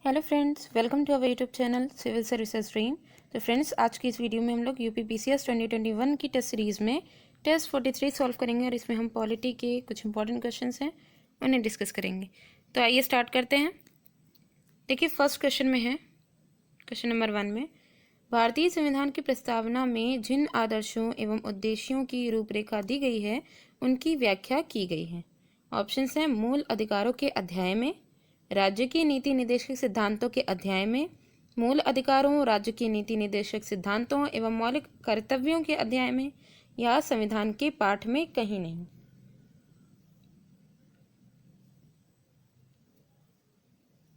Hello friends, welcome to our YouTube channel civil services stream. तो friends, आज की इस वीडियो में हम लोग यूपी पीसीएस 2021 की टेस्ट सीरीज़ में टेस्ट 43 सॉल्व करेंगे और इसमें हम पॉलिटी के कुछ इंपॉर्टेंट क्वेश्चंस हैं उन्हें डिस्कस करेंगे। तो आइए स्टार्ट करते हैं। देखिए, फर्स्ट क्वेश्चन में है, क्वेश्चन नंबर 1 में, भारतीय संविधान की प्रस्तावना में जिन आदर्शों एवं उद्देश्यों की रूपरेखा दी गई है उनकी व्याख्या की गई है। ऑप्शंस हैं मूल अधिकारों के अध्याय में, राज्य की नीति निर्देशक सिद्धांतों के अध्याय में, मूल अधिकारों, राज्य की नीति निर्देशक सिद्धांतों एवं मौलिक कर्तव्यों के अध्याय में, या संविधान के पाठ में कहीं नहीं।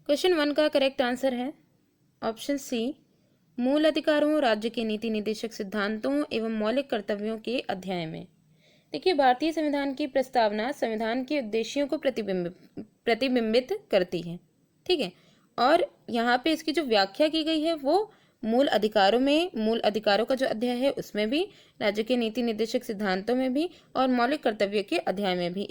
क्वेश्चन 1 का करेक्ट आंसर है ऑप्शन सी, मूल अधिकारों, राज्य के नीति निर्देशक सिद्धांतों एवं मौलिक कर्तव्यों के अध्याय में। देखिए, भारतीय संविधान की प्रस्तावना संविधान के उद्देश्यों को प्रतिबिंबित करती है, ठीक है। और यहाँ पे इसकी जो व्याख्या की गई है वो मूल अधिकारों में, मूल अधिकारों का जो अध्याय है उसमें भी, राज्य के नीति निर्देशक सिद्धांतों में भी और मौलिक कर्तव्य के अध्याय में भी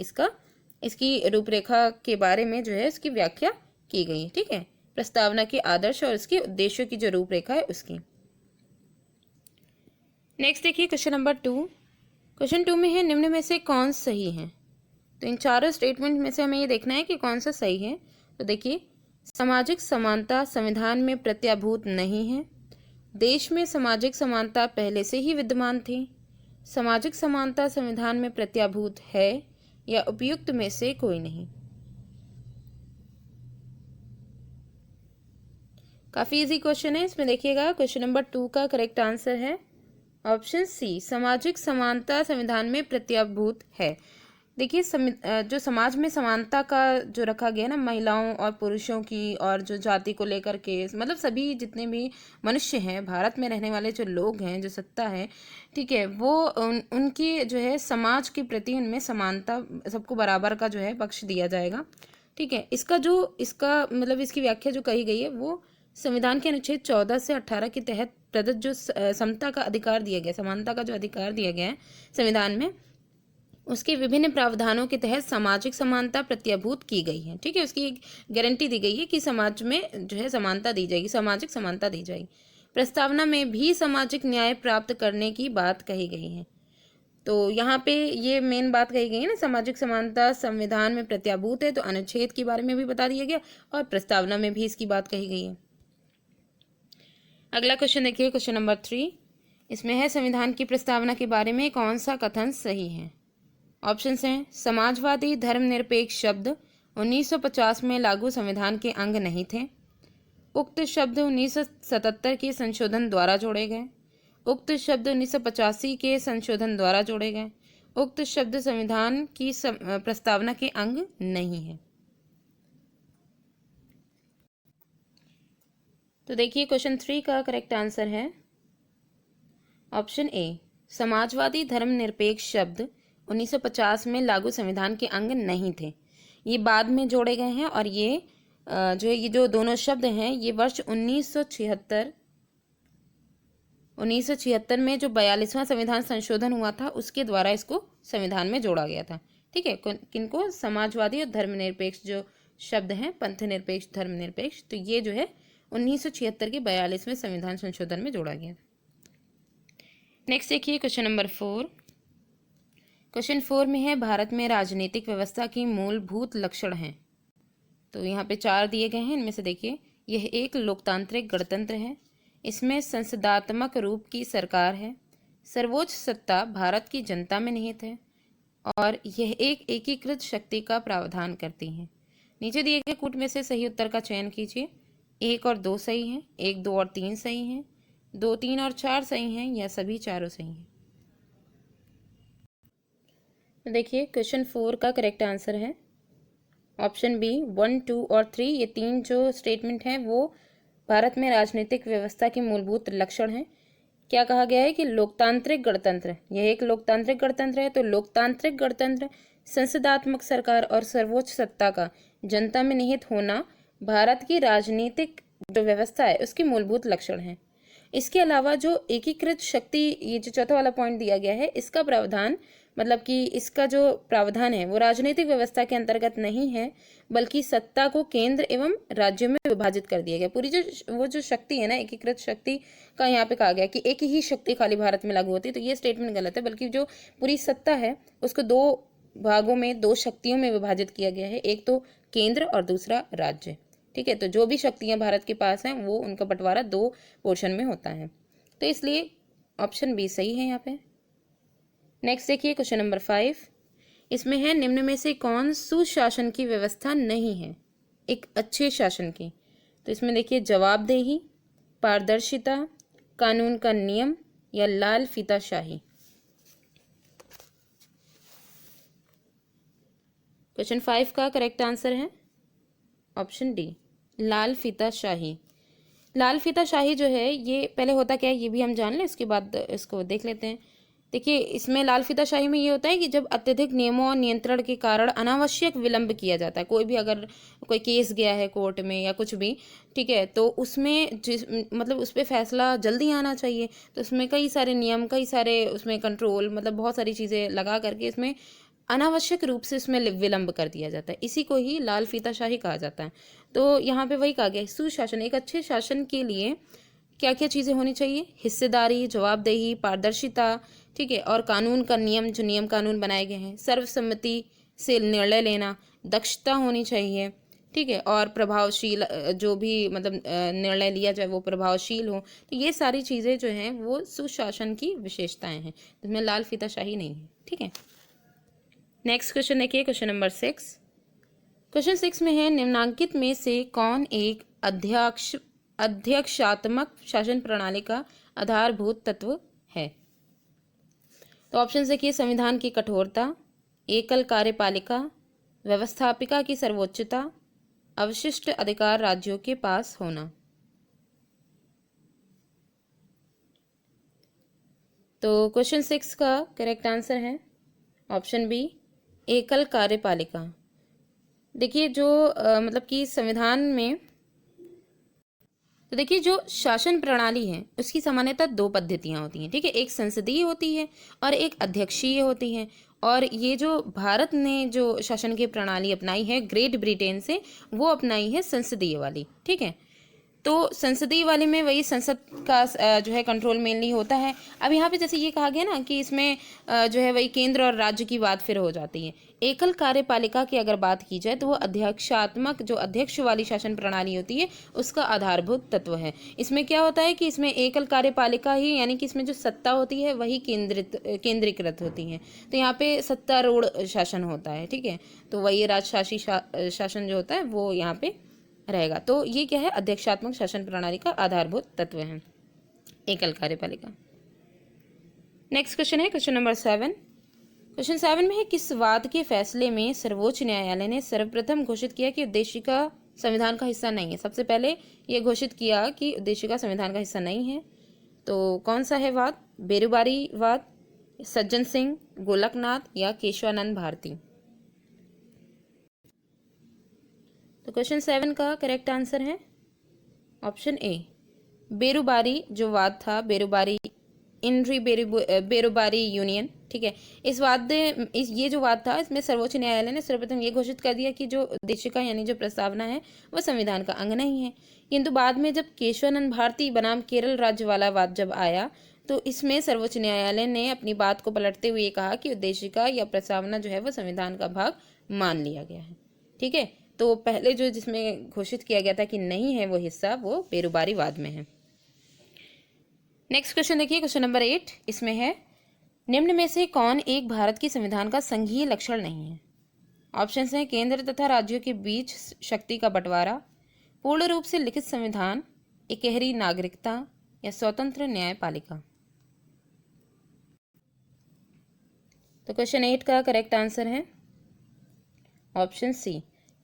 इसकी रूपरेखा के बारे में जो है इसकी व्याख्या की गई है, ठीक है। प्रस्तावना के आदर्श और इसके उद्देश्यों की जो रूपरेखा है उसकी। नेक्स्ट देखिए, क्वेश्चन नंबर 2। क्वेश्चन 2 में है, निम्न में से कौन सही है। तो इन चारों स्टेटमेंट में से हमें ये देखना है कि कौन सा सही है। तो देखिए, सामाजिक समानता संविधान में प्रत्याभूत नहीं है, देश में सामाजिक समानता पहले से ही विद्यमान थी, सामाजिक समानता संविधान में प्रत्याभूत है, या उपयुक्त में से कोई नहीं। काफी इजी क्वेश्चन है। इसमें देखिएगा, क्वेश्चन नंबर 2 का करेक्ट आंसर है ऑप्शन सी, सामाजिक समानता संविधान में प्रत्याभूत है। देखिए, जो समाज में समानता का जो रखा गया ना, महिलाओं और पुरुषों की और जो जाति को लेकर के, मतलब सभी जितने भी मनुष्य हैं, भारत में रहने वाले जो लोग हैं, जो सत्ता है, ठीक है, वो उनकी जो है समाज के प्रति उनमें समानता, सबको बराबर का जो है पक्ष दिया जाएगा, ठीक है। इसका मतलब इसकी व्याख्या जो कही गई है वो संविधान के अनुच्छेद 14 से 18 के तहत प्रदत्त जो समता का अधिकार दिया गया, समानता का जो अधिकार दिया गया है संविधान में, उसके विभिन्न प्रावधानों के तहत सामाजिक समानता प्रत्याभूत की गई है, ठीक है। उसकी एक गारंटी दी गई है कि समाज में जो है समानता दी जाएगी, सामाजिक समानता दी जाएगी। प्रस्तावना में भी सामाजिक न्याय प्राप्त करने की बात कही गई है। तो यहाँ पे ये मेन बात कही गई है ना, सामाजिक समानता संविधान में प्रत्याभूत है, तो अनुच्छेद के बारे में भी बता दिया गया और प्रस्तावना में भी इसकी बात कही गई है। अगला क्वेश्चन देखिए, क्वेश्चन नंबर 3। इसमें है, संविधान की प्रस्तावना के बारे में कौन सा कथन सही है। ऑप्शंस हैं, समाजवादी धर्मनिरपेक्ष शब्द 1950 में लागू संविधान के अंग नहीं थे, उक्त शब्द 1977 के संशोधन द्वारा जोड़े गए, उक्त शब्द 1985 के संशोधन द्वारा जोड़े गए, उक्त शब्द संविधान की प्रस्तावना के अंग नहीं है। तो देखिए, क्वेश्चन 3 का करेक्ट आंसर है ऑप्शन ए, समाजवादी धर्मनिरपेक्ष शब्द 1950 में लागू संविधान के अंग नहीं थे। ये बाद में जोड़े गए हैं और ये जो दोनों शब्द हैं ये वर्ष 1976 में जो 42वां संविधान संशोधन हुआ था उसके द्वारा इसको संविधान में जोड़ा गया था, ठीक है। किनको, समाजवादी और धर्मनिरपेक्ष जो शब्द हैं, पंथ निरपेक्ष, धर्मनिरपेक्ष, तो ये जो है 1976 के 42वें संविधान संशोधन में जोड़ा गया। नेक्स्ट देखिए, क्वेश्चन नंबर 4। क्वेश्चन 4 में है, भारत में राजनीतिक व्यवस्था की मूलभूत लक्षण हैं। तो यहाँ पे 4 दिए गए हैं। इनमें से देखिए, यह एक लोकतांत्रिक गणतंत्र है, इसमें संसदात्मक रूप की सरकार है, सर्वोच्च सत्ता भारत की जनता में निहित है, और यह एक एकीकृत शक्ति का प्रावधान करती है। नीचे दिए गए कूट में से सही उत्तर का चयन कीजिए। 1 और 2 सही हैं, 1, 2 और 3 सही हैं, 2, 3 और 4 सही हैं, या सभी चारों सही हैं। तो देखिए, क्वेश्चन 4 का करेक्ट आंसर है ऑप्शन बी, 1, 2 और 3। ये 3 जो स्टेटमेंट हैं वो भारत में राजनीतिक व्यवस्था के मूलभूत लक्षण हैं। क्या कहा गया है कि लोकतांत्रिक गणतंत्र, यह एक लोकतांत्रिक गणतंत्र है, तो लोकतांत्रिक गणतंत्र, संसदात्मक सरकार और सर्वोच्च सत्ता का जनता में निहित होना भारत की राजनीतिक जो व्यवस्था है उसके मूलभूत लक्षण हैं। इसके अलावा जो एकीकृत शक्ति, ये जो चौथा वाला पॉइंट दिया गया है, इसका प्रावधान मतलब कि इसका जो प्रावधान है वो राजनीतिक व्यवस्था के अंतर्गत नहीं है, बल्कि सत्ता को केंद्र एवं राज्यों में विभाजित कर दिया गया। पूरी जो वो जो शक्ति है ना, एकीकृत शक्ति का यहाँ पे कहा गया कि एक ही शक्ति खाली भारत में लागू होती है, तो ये स्टेटमेंट गलत है, बल्कि जो पूरी सत्ता है उसको दो भागों में, दो शक्तियों में विभाजित किया गया है, एक तो केंद्र और दूसरा राज्य। ठीक है, तो जो भी शक्तियां भारत के पास हैं वो उनका बंटवारा दो पोर्शन में होता है, तो इसलिए ऑप्शन बी सही है यहाँ पे। नेक्स्ट देखिए क्वेश्चन नंबर 5, इसमें है निम्न में से कौन सुशासन की व्यवस्था नहीं है, एक अच्छे शासन की। तो इसमें देखिए जवाबदेही, पारदर्शिता, कानून का नियम या लाल फीताशाही। क्वेश्चन 5 का करेक्ट आंसर है ऑप्शन डी, लाल फीताशाही। लाल फीताशाही जो है ये पहले होता क्या है ये भी हम जान लें, उसके बाद इसको देख लेते हैं। देखिए इसमें लाल फीताशाही में ये होता है कि जब अत्यधिक नियमों और नियंत्रण के कारण अनावश्यक विलंब किया जाता है, कोई भी अगर कोई केस गया है कोर्ट में या कुछ भी, ठीक है, तो उसमें मतलब उस पर फैसला जल्दी आना चाहिए, तो उसमें कई सारे नियम, कई सारे उसमें कंट्रोल, मतलब बहुत सारी चीज़ें लगा करके इसमें अनावश्यक रूप से इसमें विलंब कर दिया जाता है, इसी को ही लाल फीताशाही कहा जाता है। तो यहाँ पे वही कहा गया, सुशासन, एक अच्छे शासन के लिए क्या क्या चीज़ें होनी चाहिए, हिस्सेदारी, जवाबदेही, पारदर्शिता, ठीक है, और कानून का नियम, जो नियम कानून बनाए गए हैं, सर्वसम्मति से निर्णय लेना, दक्षता होनी चाहिए, ठीक है, और प्रभावशील, जो भी मतलब निर्णय लिया जाए वो प्रभावशील हो। तो ये सारी चीज़ें जो हैं वो सुशासन की विशेषताएं हैं, इसमें लाल फीताशाही नहीं है। ठीक है, नेक्स्ट क्वेश्चन देखिए क्वेश्चन नंबर 6। क्वेश्चन 6 में है निम्नांकित में से कौन एक अध्यक्षात्मक शासन प्रणाली का आधारभूत तत्व है। तो ऑप्शन देखिए, संविधान की कठोरता, एकल कार्यपालिका, व्यवस्थापिका की सर्वोच्चता, अवशिष्ट अधिकार राज्यों के पास होना। तो क्वेश्चन 6 का करेक्ट आंसर है ऑप्शन बी, एकल कार्यपालिका। देखिए जो मतलब कि संविधान में, तो देखिए जो शासन प्रणाली है उसकी सामान्यतः दो पद्धतियां होती हैं। ठीक है, एक संसदीय होती है और एक अध्यक्षीय होती है। और ये जो भारत ने जो शासन की प्रणाली अपनाई है ग्रेट ब्रिटेन से, वो अपनाई है संसदीय वाली। ठीक है, तो संसदीय वाले में वही संसद का जो है कंट्रोल मेनली होता है। अब यहाँ पे जैसे ये कहा गया ना कि इसमें जो है वही केंद्र और राज्य की बात फिर हो जाती है। एकल कार्यपालिका की अगर बात की जाए तो वो अध्यक्षात्मक, जो अध्यक्ष वाली शासन प्रणाली होती है उसका आधारभूत तत्व है। इसमें क्या होता है कि इसमें एकल कार्यपालिका ही, यानी कि इसमें जो सत्ता होती है वही केंद्रीकृत होती है। तो यहाँ पे सत्तारूढ़ शासन होता है। ठीक है, तो वही राजशाही शासन जो होता है वो यहाँ पे रहेगा। तो ये क्या है, अध्यक्षात्मक शासन प्रणाली का आधारभूत तत्व है एकल कार्यपालिका। नेक्स्ट क्वेश्चन है क्वेश्चन नंबर 7। क्वेश्चन 7 में है किस वाद के फैसले में सर्वोच्च न्यायालय ने सर्वप्रथम घोषित किया कि उद्देशिका संविधान का हिस्सा नहीं है। सबसे पहले ये घोषित किया कि उद्देशिका संविधान का हिस्सा नहीं है। तो कौन सा है वाद, बेरुबारी वाद, सज्जन सिंह, गोलकनाथ या केशवानंद भारती। तो क्वेश्चन 7 का करेक्ट आंसर है ऑप्शन ए, बेरुबारी जो वाद था, बेरुबारी बेरुबारी यूनियन। ठीक है, इस वाद ये जो वाद था इसमें सर्वोच्च न्यायालय ने सर्वप्रथम ये घोषित कर दिया कि जो उद्देशिका यानी जो प्रस्तावना है वह संविधान का अंग नहीं है। किंतु बाद में जब केशवानंद भारती बनाम केरल राज्य वाला वाद जब आया तो इसमें सर्वोच्च न्यायालय ने अपनी बात को पलटते हुए कहा कि उद्देशिका या प्रस्तावना जो है वह संविधान का भाग मान लिया गया है। ठीक है, तो पहले जो जिसमें घोषित किया गया था कि नहीं है वो हिस्सा, वो बेरुबारी वाद में है। नेक्स्ट क्वेश्चन देखिए क्वेश्चन नंबर 8। इसमें है निम्न में से कौन एक भारत की संविधान का संघीय लक्षण नहीं है। ऑप्शंस हैं केंद्र तथा राज्यों के बीच शक्ति का बंटवारा, पूर्ण रूप से लिखित संविधान, इकहरी नागरिकता या स्वतंत्र न्यायपालिका। तो क्वेश्चन 8 का करेक्ट आंसर है ऑप्शन सी,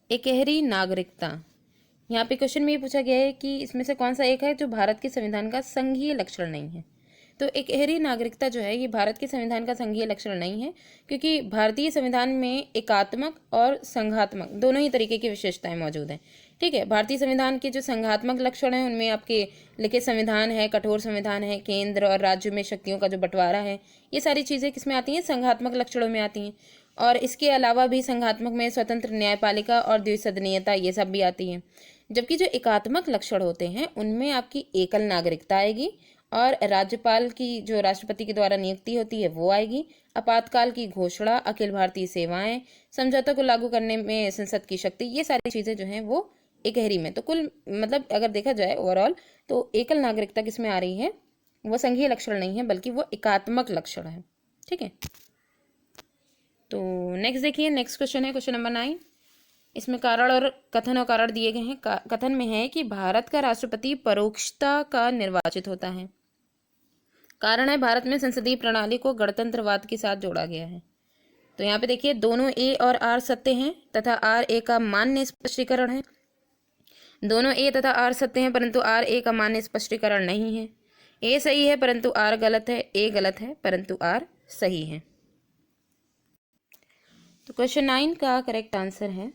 इकहरी नागरिकता। यहाँ पे क्वेश्चन में ये पूछा गया है कि इसमें से कौन सा एक है जो भारत के संविधान का संघीय लक्षण नहीं है। तो इकहरी नागरिकता जो है ये भारत के संविधान का संघीय लक्षण नहीं है, क्योंकि भारतीय संविधान में एकात्मक और संघात्मक दोनों ही तरीके की विशेषताएं मौजूद हैं। ठीक है। भारतीय संविधान के जो संघात्मक लक्षण हैं उनमें आपके लिखित संविधान है, कठोर संविधान है, केंद्र और राज्य में शक्तियों का जो बंटवारा है, ये सारी चीज़ें किसमें आती हैं? संघात्मक लक्षणों में आती हैं। और इसके अलावा भी संघात्मक में स्वतंत्र न्यायपालिका और द्विसदनीयता ये सब भी आती हैं। जबकि जो एकात्मक लक्षण होते हैं उनमें आपकी एकल नागरिकता आएगी और राज्यपाल की जो राष्ट्रपति के द्वारा नियुक्ति होती है वो आएगी, आपातकाल की घोषणा, अखिल भारतीय सेवाएं, समझौता को लागू करने में संसद की शक्ति, ये सारी चीज़ें जो हैं वो इकहरी में। तो कुल मतलब अगर देखा जाए ओवरऑल तो एकल नागरिकता किसमें आ रही है? वो संघीय लक्षण नहीं है बल्कि वो एकात्मक लक्षण है। ठीक है। तो नेक्स्ट देखिए, नेक्स्ट क्वेश्चन है क्वेश्चन नंबर 9। इसमें कारण और कथन और कारण दिए गए हैं। कथन में है कि भारत का राष्ट्रपति परोक्षता का निर्वाचित होता है। कारण है भारत में संसदीय प्रणाली को गणतंत्रवाद के साथ जोड़ा गया है। तो यहाँ पे देखिए दोनों ए और आर सत्य हैं तथा आर ए का मान्य स्पष्टीकरण है। दोनों ए तथा आर सत्य हैं परंतु आर ए का मान्य स्पष्टीकरण नहीं है। ए सही है परंतु आर गलत है, ए गलत है परंतु आर सही है। तो क्वेश्चन 9 का करेक्ट आंसर है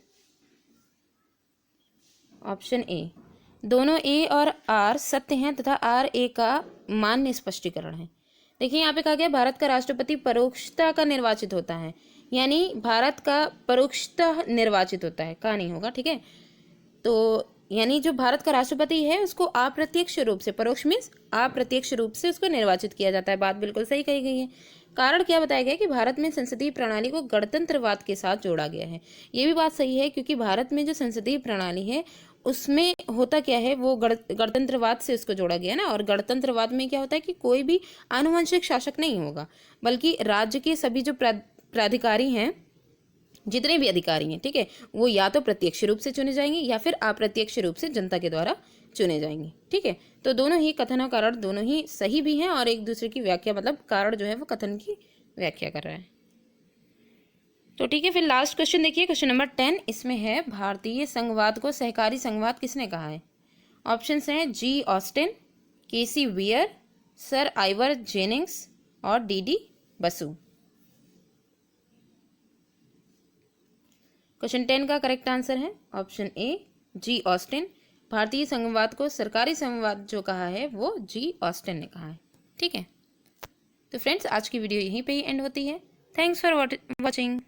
ऑप्शन ए। दोनों ए और आर सत्य हैं तथा आर ए का मान्य स्पष्टीकरण है। देखिए यहाँ पे कहा गया भारत का राष्ट्रपति परोक्षता का निर्वाचित होता है, यानी भारत का परोक्षता निर्वाचित होता है, का नहीं होगा। ठीक है। तो यानी जो भारत का राष्ट्रपति है उसको अप्रत्यक्ष रूप से, परोक्ष मीन्स अप्रत्यक्ष रूप से उसको निर्वाचित किया जाता है। बात बिल्कुल सही कही गई है। कारण क्या बताया गया कि भारत में संसदीय प्रणाली को गणतंत्रवाद के साथ जोड़ा गया है। ये भी बात सही है क्योंकि भारत में जो संसदीय प्रणाली है उसमें होता क्या है, वो गणतंत्रवाद से उसको जोड़ा गया ना। और गणतंत्रवाद में क्या होता है कि कोई भी आनुवंशिक शासक नहीं होगा बल्कि राज्य के सभी जो प्राधिकारी हैं, जितने भी अधिकारी हैं, ठीक है, वो या तो प्रत्यक्ष रूप से चुने जाएंगे या फिर अप्रत्यक्ष रूप से जनता के द्वारा चुने जाएंगे। ठीक है। तो दोनों ही कथन और कारण दोनों ही सही भी हैं और एक दूसरे की व्याख्या, मतलब कारण जो है वो कथन की व्याख्या कर रहा है। तो ठीक है, फिर लास्ट क्वेश्चन देखिए क्वेश्चन नंबर 10। इसमें है भारतीय संघवाद को सहकारी संघवाद किसने कहा है? ऑप्शंस हैं जी ऑस्टिन, केसी वियर, सर आइवर जेनिंग्स और डी बसु। क्वेश्चन 10 का करेक्ट आंसर है ऑप्शन ए जी ऑस्टिन। भारतीय संघवाद को सरकारी संघवाद जो कहा है वो जी ऑस्टिन ने कहा है। ठीक है। तो फ्रेंड्स आज की वीडियो यहीं पे ही एंड होती है। Thanks for watching.